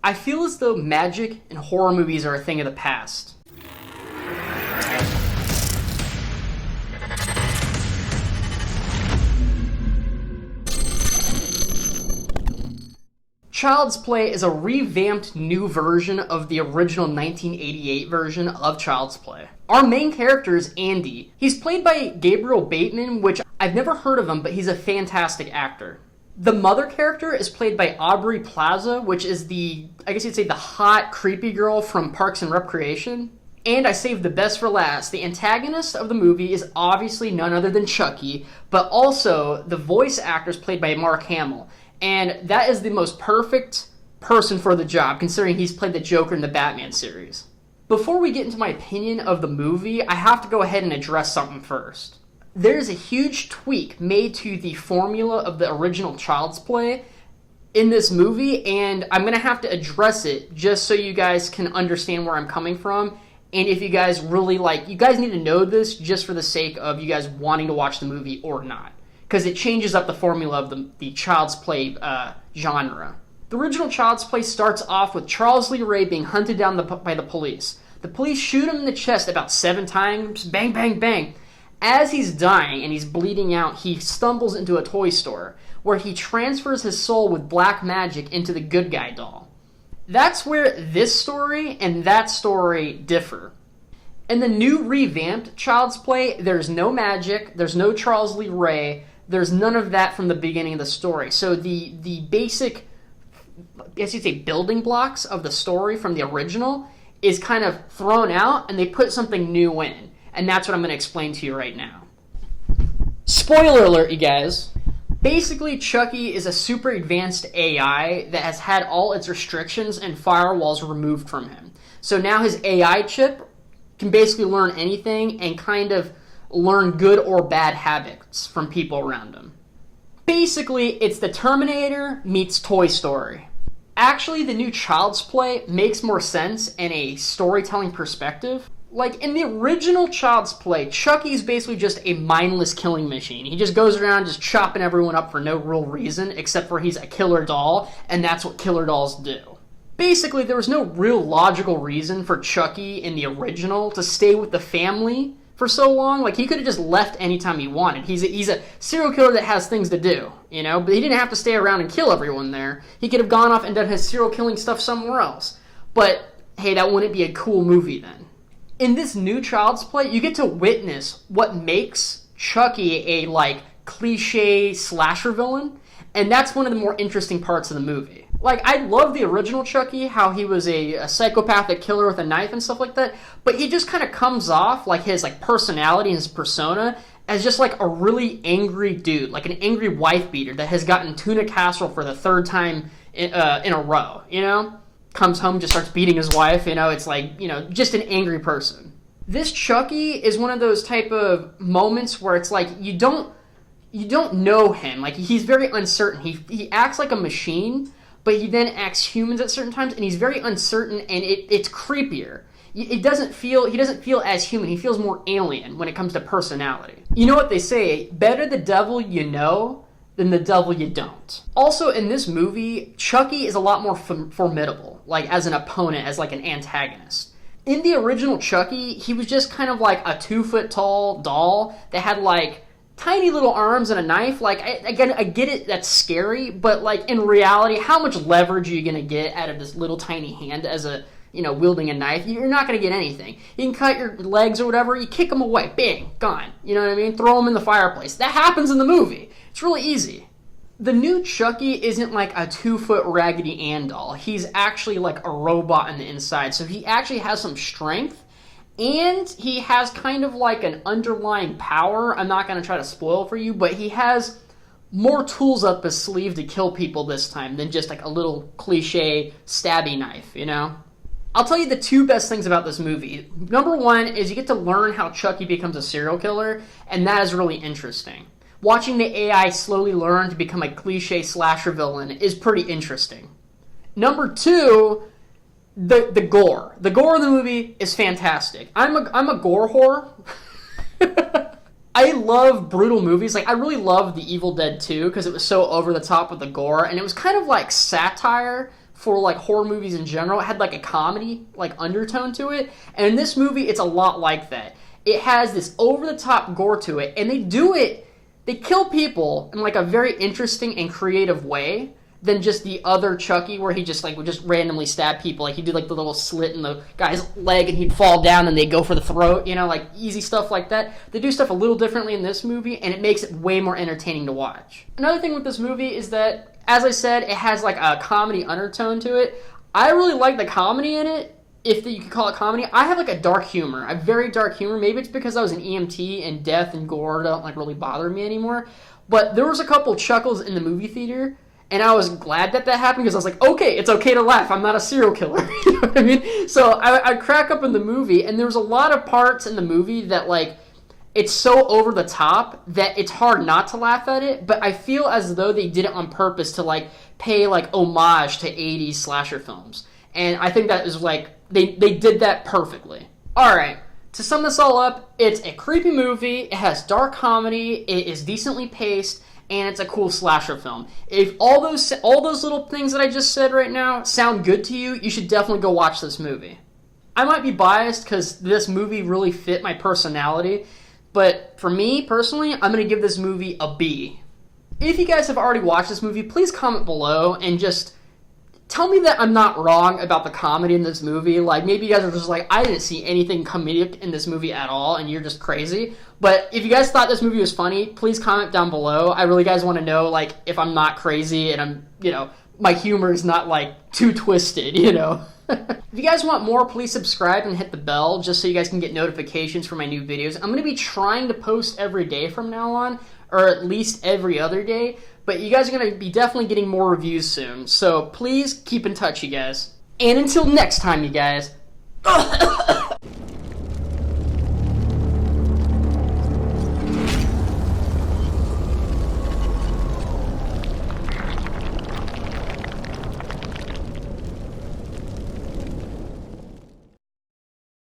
I feel as though magic and horror movies are a thing of the past. Child's Play is a revamped new version of the original 1988 version of Child's Play. Our main character is Andy. He's played by Gabriel Bateman, which I've never heard of him, but he's a fantastic actor. The mother character is played by Aubrey Plaza, which is I guess you'd say the hot, creepy girl from Parks and Recreation. And I saved the best for last. The antagonist of the movie is obviously none other than Chucky, but also the voice actor is played by Mark Hamill. And that is the most perfect person for the job, considering he's played the Joker in the Batman series. Before we get into my opinion of the movie, I have to go ahead and address something first. There's a huge tweak made to the formula of the original Child's Play in this movie, and I'm going to have to address it just so you guys can understand where I'm coming from. And if you guys really you guys need to know this just for the sake of you guys wanting to watch the movie or not. Because it changes up the formula of the Child's Play genre. The original Child's Play starts off with Charles Lee Ray being hunted down by the police. The police shoot him in the chest about 7 times, bang, bang, bang. As he's dying and he's bleeding out, he stumbles into a toy store, where he transfers his soul with black magic into the good guy doll. That's where this story and that story differ. In the new revamped Child's Play, there's no magic, there's no Charles Lee Ray, there's none of that from the beginning of the story. So the basic, I guess you'd say, building blocks of the story from the original is kind of thrown out, and they put something new in. And that's what I'm going to explain to you right now. Spoiler alert, you guys. Basically, Chucky is a super advanced AI that has had all its restrictions and firewalls removed from him. So now his AI chip can basically learn anything and kind of learn good or bad habits from people around him. Basically, it's the Terminator meets Toy Story. Actually, the new Child's Play makes more sense in a storytelling perspective. Like, in the original Child's Play, Chucky's basically just a mindless killing machine. He just goes around just chopping everyone up for no real reason, except for he's a killer doll, and that's what killer dolls do. Basically, there was no real logical reason for Chucky in the original to stay with the family for so long. Like, he could have just left anytime he wanted. He's a serial killer that has things to do, you know? But he didn't have to stay around and kill everyone there. He could have gone off and done his serial killing stuff somewhere else. But, hey, that wouldn't be a cool movie then. In this new Child's Play, you get to witness what makes Chucky a, cliche slasher villain. And that's one of the more interesting parts of the movie. Like, I love the original Chucky, how he was a psychopathic killer with a knife and stuff like that, but he just kind of comes off, his personality and his persona, as just, a really angry dude, like an angry wife beater that has gotten tuna casserole for the 3rd time in a row, you know? Comes home, just starts beating his wife, it's just an angry person. This Chucky is one of those type of moments where it's you don't know him. He's very uncertain. He acts like a machine, but he then acts humans at certain times, and he's very uncertain, and it's creepier. He doesn't feel as human. He feels more alien when it comes to personality. You know what they say, better the devil you know than the devil you don't. Also, in this movie, Chucky is a lot more formidable, as an opponent, as an antagonist. In the original Chucky, he was just kind of a 2-foot-tall doll that had tiny little arms and a knife. I get it, that's scary, but in reality, how much leverage are you gonna get out of this little tiny hand as a, wielding a knife? You're not gonna get anything. You can cut your legs or whatever, you kick them away, bang, gone. You know what I mean? Throw them in the fireplace. That happens in the movie. It's really easy. The new Chucky isn't a 2-foot Raggedy Ann doll. He's actually a robot on the inside, so he actually has some strength. And he has kind of an underlying power. I'm not going to try to spoil for you, but he has more tools up his sleeve to kill people this time than just a little cliche stabby knife, you know? I'll tell you the 2 best things about this movie. Number 1 is you get to learn how Chucky becomes a serial killer, and that is really interesting. Watching the AI slowly learn to become a cliche slasher villain is pretty interesting. Number 2... The gore. The gore in the movie is fantastic. I'm a gore whore. I love brutal movies. I really love The Evil Dead 2 because it was so over the top with the gore, and it was kind of like satire for like horror movies in general. It had like a comedy like undertone to it, and in this movie it's a lot like that. It has this over-the-top gore to it, and they kill people in like a very interesting and creative way than just the other Chucky, where he just like would just randomly stab people. Like he'd do like the little slit in the guy's leg and he'd fall down and they'd go for the throat, you know, like easy stuff like that. They do stuff a little differently in this movie, and it makes it way more entertaining to watch. Another thing with this movie is that, as I said, it has like a comedy undertone to it. I really like the comedy in it, if you could call it comedy. I have like a dark humor. I have very dark humor. Maybe it's because I was an EMT and death and gore don't like really bother me anymore. But there was a couple chuckles in the movie theater, and I was glad that happened, because I was like, okay, it's okay to laugh. I'm not a serial killer. You know what I mean? So I crack up in the movie, and there's a lot of parts in the movie that, like, it's so over the top that it's hard not to laugh at it, but I feel as though they did it on purpose to, like, pay, like, homage to 80s slasher films. And I think that is, like, they did that perfectly. Alright, to sum this all up, it's a creepy movie, it has dark comedy, it is decently paced, and it's a cool slasher film. If all those little things that I just said right now sound good to you, you should definitely go watch this movie. I might be biased because this movie really fit my personality, but for me, personally, I'm going to give this movie a B. If you guys have already watched this movie, please comment below and just tell me that I'm not wrong about the comedy in this movie. Like, maybe you guys are just like, I didn't see anything comedic in this movie at all, and you're just crazy. But if you guys thought this movie was funny, please comment down below. I really guys want to know, like, if I'm not crazy and I'm, you know, my humor is not, like, too twisted, you know. If you guys want more, please subscribe and hit the bell just so you guys can get notifications for my new videos. I'm going to be trying to post every day from now on, or at least every other day. But you guys are going to be definitely getting more reviews soon. So please keep in touch, you guys. And until next time, you guys.